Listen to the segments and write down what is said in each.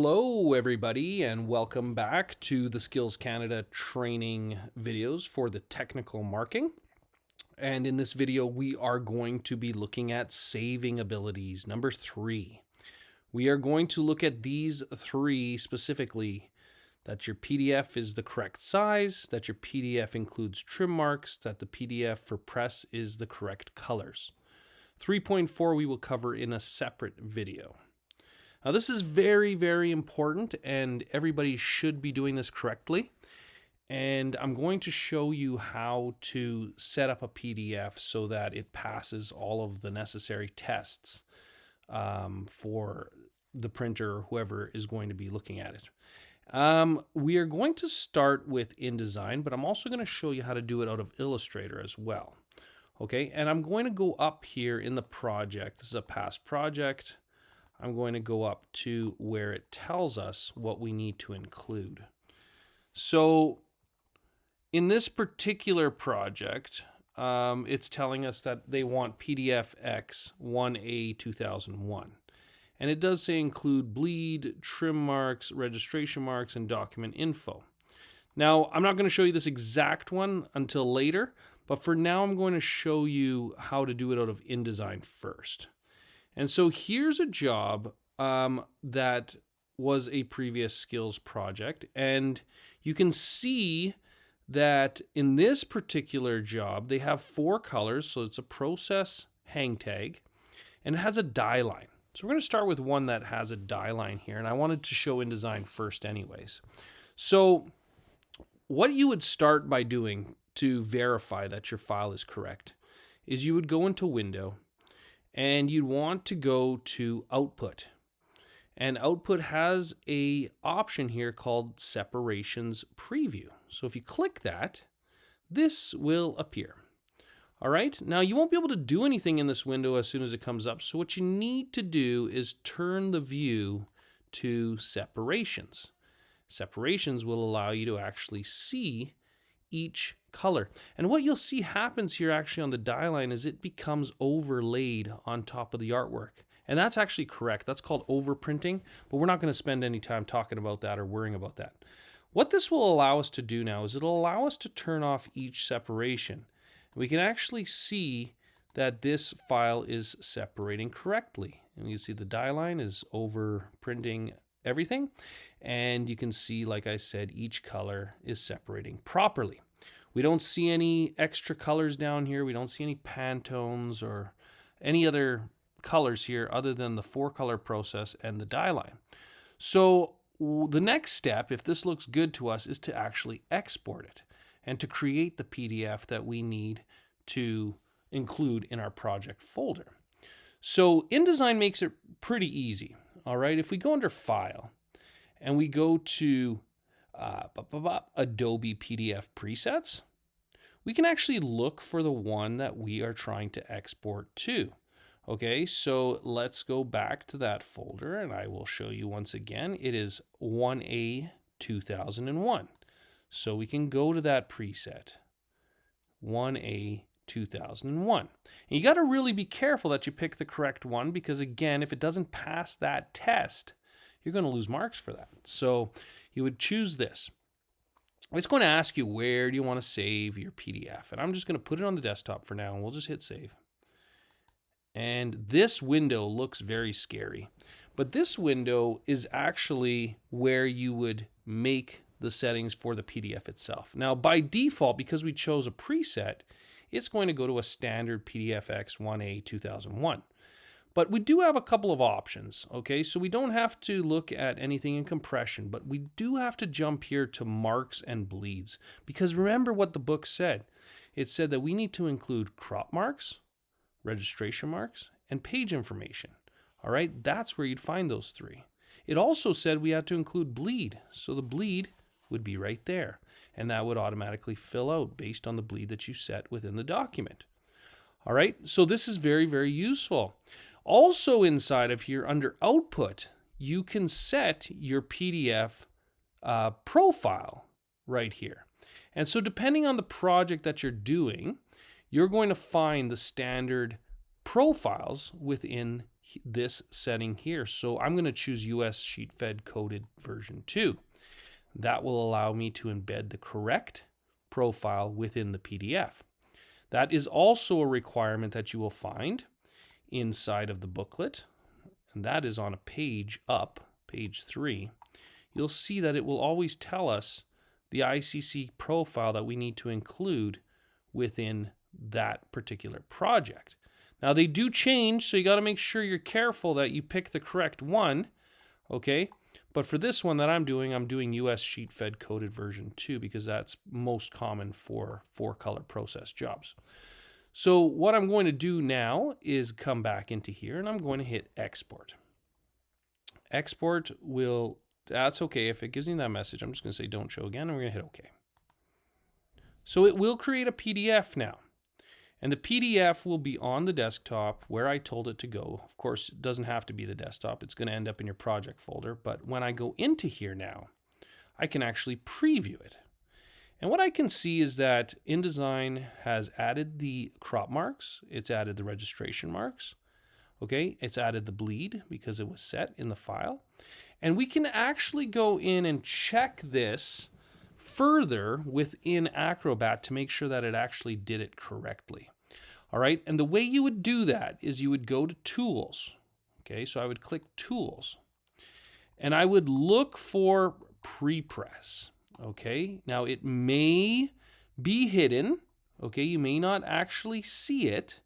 Hello, everybody, and welcome back to the Skills Canada training videos for the technical marking. And in this video, we are going to be looking at saving abilities, number 3. We are going to look at these 3 specifically: that your PDF is the correct size, that your PDF includes trim marks, that the PDF for press is the correct colors. 3.4 we will cover in a separate video. Now, this is very, very important, and everybody should be doing this correctly. And I'm going to show you how to set up a PDF so that it passes all of the necessary tests for the printer or whoever is going to be looking at it. We are going to start with InDesign, but I'm also going to show you how to do it out of Illustrator as well. Okay, and I'm going to go up here in the project. This is a past project. I'm going to go up to where it tells us what we need to include. So in this particular project, it's telling us that they want PDFX 1A 2001. And it does say include bleed, trim marks, registration marks, and document info. Now, I'm not going to show you this exact one until later, but for now I'm going to show you how to do it out of InDesign first. And so here's a job that was a previous skills project. And you can see that in this particular job, they have 4 colors. So it's a process hang tag, and it has a die line. So we're going to start with one that has a die line here. And I wanted to show InDesign first anyways. So what you would start by doing to verify that your file is correct is you would go into Window, and you'd want to go to Output. And Output has a option here called Separations Preview. So if you click that, this will appear. All right, now you won't be able to do anything in this window as soon as it comes up. So what you need to do is turn the view to Separations. Separations will allow you to actually see each color. And what you'll see happens here actually on the die line is it becomes overlaid on top of the artwork. And that's actually correct. That's called overprinting, but we're not going to spend any time talking about that or worrying about that. What this will allow us to do now is it'll allow us to turn off each separation. We can actually see that this file is separating correctly. And you can see the die line is overprinting everything. And you can see, like I said, each color is separating properly. We don't see any extra colors down here. We don't see any Pantones or any other colors here other than the 4-color process and the die line. So the next step, if this looks good to us, is to actually export it and to create the PDF that we need to include in our project folder. So InDesign makes it pretty easy. All right, if we go under File and we go to Adobe PDF Presets, we can actually look for the one that we are trying to export to. Okay, so let's go back to that folder and I will show you once again. It is 1A 2001. So we can go to that preset, 1A 2001. And you got to really be careful that you pick the correct one, because again, if it doesn't pass that test, you're going to lose marks for that. So you would choose this. It's going to ask you, where do you want to save your PDF? And I'm just going to put it on the desktop for now, and we'll just hit save. And this window looks very scary, but this window is actually where you would make the settings for the PDF itself. Now, by default, because we chose a preset, it's going to go to a standard PDFX 1A 2001. But we do have a couple of options, okay? So we don't have to look at anything in compression, but we do have to jump here to marks and bleeds, because remember what the book said. It said that we need to include crop marks, registration marks, and page information. All right, that's where you'd find those 3. It also said we had to include bleed, so the bleed would be right there, and that would automatically fill out based on the bleed that you set within the document. All right, so this is very, very useful. Also inside of here under Output, you can set your PDF profile right here. And so depending on the project that you're doing, you're going to find the standard profiles within this setting here. So I'm going to choose US Sheetfed Coded version 2. That will allow me to embed the correct profile within the PDF. That is also a requirement that you will find inside of the booklet, and that is on a page up, page 3. You'll see that it will always tell us the ICC profile that we need to include within that particular project. Now they do change, so you got to make sure you're careful that you pick the correct one, okay? But for this one that I'm doing US Sheetfed Coded version 2 because that's most common for 4-color process jobs. So what I'm going to do now is come back into here and I'm going to hit export. Export will, that's okay. If it gives me that message, I'm just going to say don't show again and we're going to hit OK. So it will create a PDF now. And the PDF will be on the desktop where I told it to go. Of course, it doesn't have to be the desktop. It's going to end up in your project folder. But when I go into here now, I can actually preview it. And what I can see is that InDesign has added the crop marks. It's added the registration marks. Okay, it's added the bleed because it was set in the file. And we can actually go in and check this further within Acrobat to make sure that it actually did it correctly. All right, and the way you would do that is you would go to Tools. Okay, so I would click Tools and I would look for Prepress. Okay, now it may be hidden. Okay, you may not actually see it.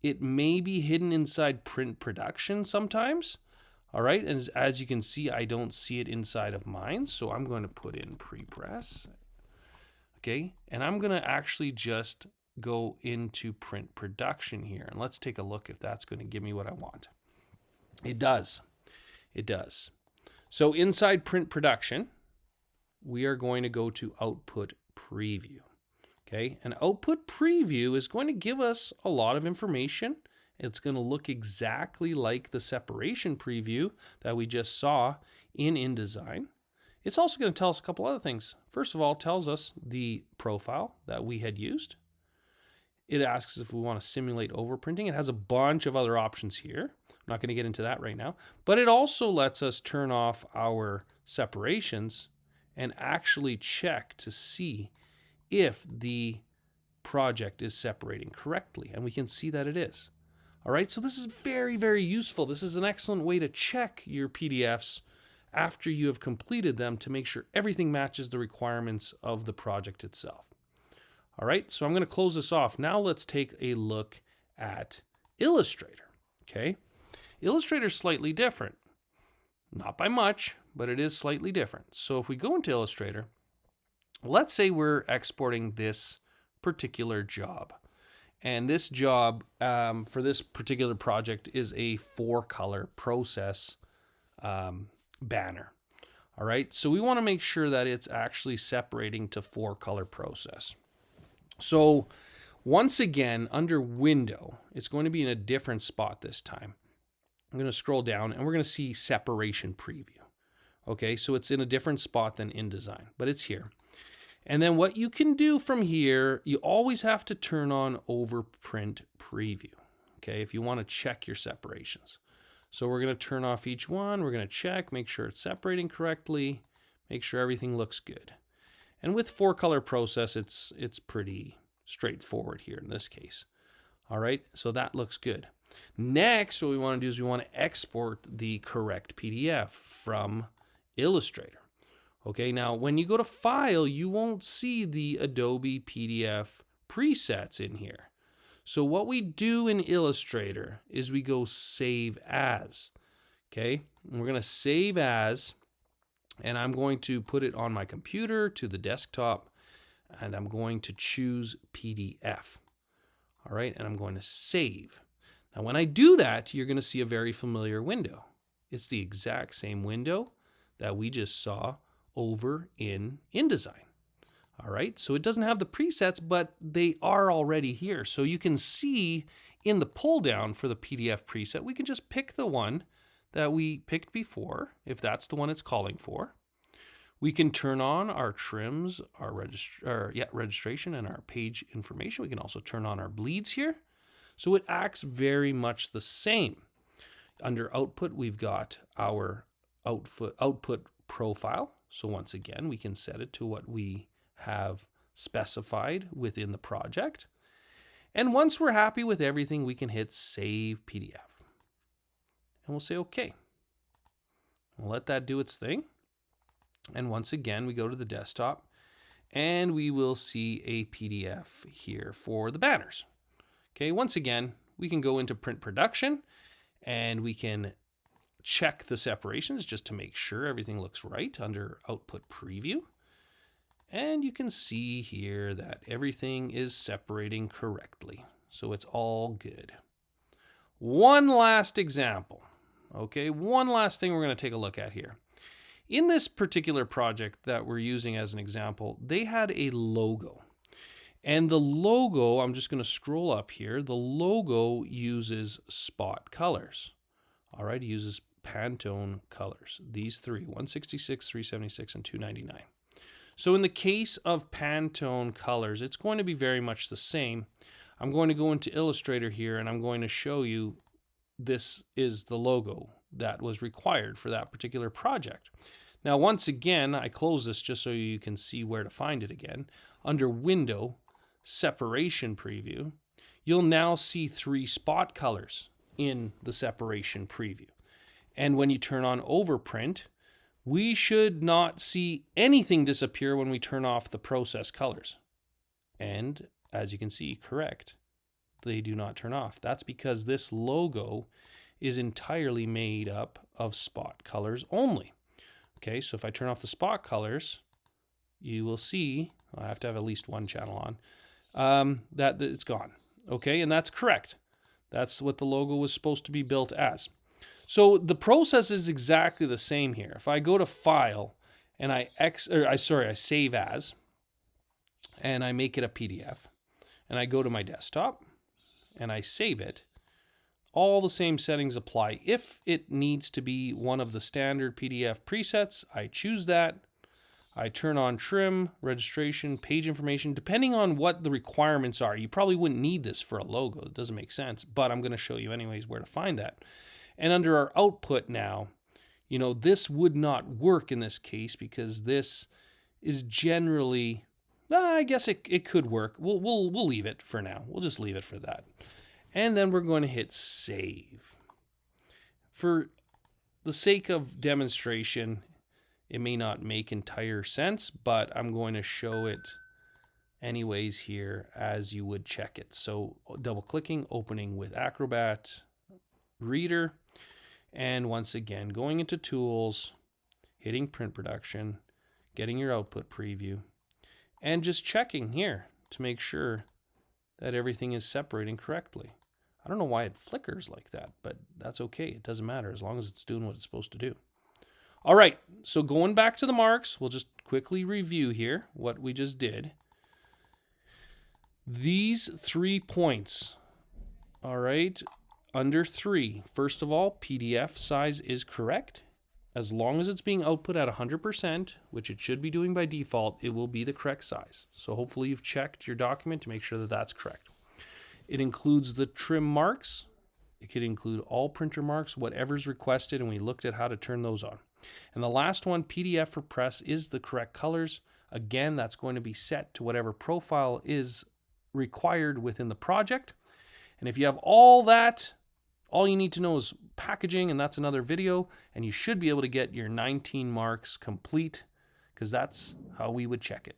It may be hidden inside Print Production sometimes. All right, and as you can see, I don't see it inside of mine, so I'm going to put in Prepress. Okay, and I'm going to actually just go into Print Production here, and let's take a look if that's going to give me what I want. It does. It does. So inside Print Production, we are going to go to Output Preview. Okay, and Output Preview is going to give us a lot of information. It's going to look exactly like the separation preview that we just saw in InDesign. It's also going to tell us a couple other things. First of all, it tells us the profile that we had used. It asks if we want to simulate overprinting. It has a bunch of other options here. I'm not going to get into that right now. But it also lets us turn off our separations and actually check to see if the project is separating correctly. And we can see that it is. All right, so this is very, very useful. This is an excellent way to check your PDFs after you have completed them to make sure everything matches the requirements of the project itself. All right, so I'm going to close this off. Now let's take a look at Illustrator. Okay, Illustrator is slightly different. Not by much, but it is slightly different. So if we go into Illustrator, let's say we're exporting this particular job. And this job for this particular project is a 4-color process banner. All right, so we want to make sure that it's actually separating to 4-color process. So once again, under Window, it's going to be in a different spot this time. I'm going to scroll down and we're going to see Separation Preview. Okay, so it's in a different spot than InDesign, but it's here. And then what you can do from here, you always have to turn on Overprint Preview, okay, if you want to check your separations. So we're going to turn off each one. We're going to check, make sure it's separating correctly, make sure everything looks good. And with 4-color process, it's pretty straightforward here in this case. All right, so that looks good. Next, what we want to do is we want to export the correct PDF from Illustrator. Okay, now when you go to File, you won't see the Adobe PDF presets in here. So what we do in Illustrator is we go Save As. Okay, and we're going to save as, and I'm going to put it on my computer to the desktop, and I'm going to choose PDF. All right, and I'm going to save. Now when I do that, you're going to see a very familiar window. It's the exact same window that we just saw over in InDesign. All right, so it doesn't have the presets, but they are already here. So you can see in the pull down for the PDF preset, we can just pick the one that we picked before, if that's the one it's calling for. We can turn on our trims, our registration and our page information. We can also turn on our bleeds here. So it acts very much the same. Under output, we've got our output profile. So once again, we can set it to what we have specified within the project. And once we're happy with everything, we can hit Save PDF. And we'll say OK. We'll let that do its thing. And once again, we go to the desktop and we will see a PDF here for the banners. Okay, once again, we can go into print production and we can check the separations just to make sure everything looks right under output preview. And you can see here that everything is separating correctly. So it's all good. One last example. Okay, one last thing we're going to take a look at here. In this particular project that we're using as an example, they had a logo. And the logo, I'm just going to scroll up here, the logo uses spot colors. All right, it uses Pantone colors. These three, 166, 376, and 299. So in the case of Pantone colors, it's going to be very much the same. I'm going to go into Illustrator here and I'm going to show you this is the logo that was required for that particular project. Now, once again, I close this just so you can see where to find it again. Under Window, Separation Preview, you'll now see 3 spot colors in the separation preview. And when you turn on Overprint, we should not see anything disappear when we turn off the process colors. And as you can see, correct, they do not turn off. That's because this logo is entirely made up of spot colors only. Okay, so if I turn off the spot colors, you will see, I have to have at least one channel on, that it's gone. Okay, and that's correct. That's what the logo was supposed to be built as. So the process is exactly the same here. If I go to File and I save as, and I make it a PDF, and I go to my desktop and I save it, all the same settings apply. If it needs to be one of the standard PDF presets, I choose that. I turn on trim, registration, page information, depending on what the requirements are. You probably wouldn't need this for a logo. It doesn't make sense, but I'm going to show you anyways where to find that. And under our output now, you know, this would not work in this case because this is generally, I guess it could work. We'll leave it for now. We'll just leave it for that. And then we're going to hit Save. For the sake of demonstration, it may not make entire sense, but I'm going to show it anyways here as you would check it. So double clicking, opening with Acrobat Reader, and once again going into Tools, hitting Print Production, getting your output preview, and just checking here to make sure that everything is separating correctly. I don't know why it flickers like that, but that's okay. It doesn't matter as long as it's doing what it's supposed to do. All right, so going back to the marks, we'll just quickly review here what we just did. These 3 points, all right, under 3, first of all, PDF size is correct. As long as it's being output at 100%, which it should be doing by default, it will be the correct size. So hopefully you've checked your document to make sure that that's correct. It includes the trim marks. It could include all printer marks, whatever's requested, and we looked at how to turn those on. And the last one, PDF for press, is the correct colors. Again, that's going to be set to whatever profile is required within the project. And if you have all that, all you need to know is packaging, and that's another video, and you should be able to get your 19 marks complete, because that's how we would check it.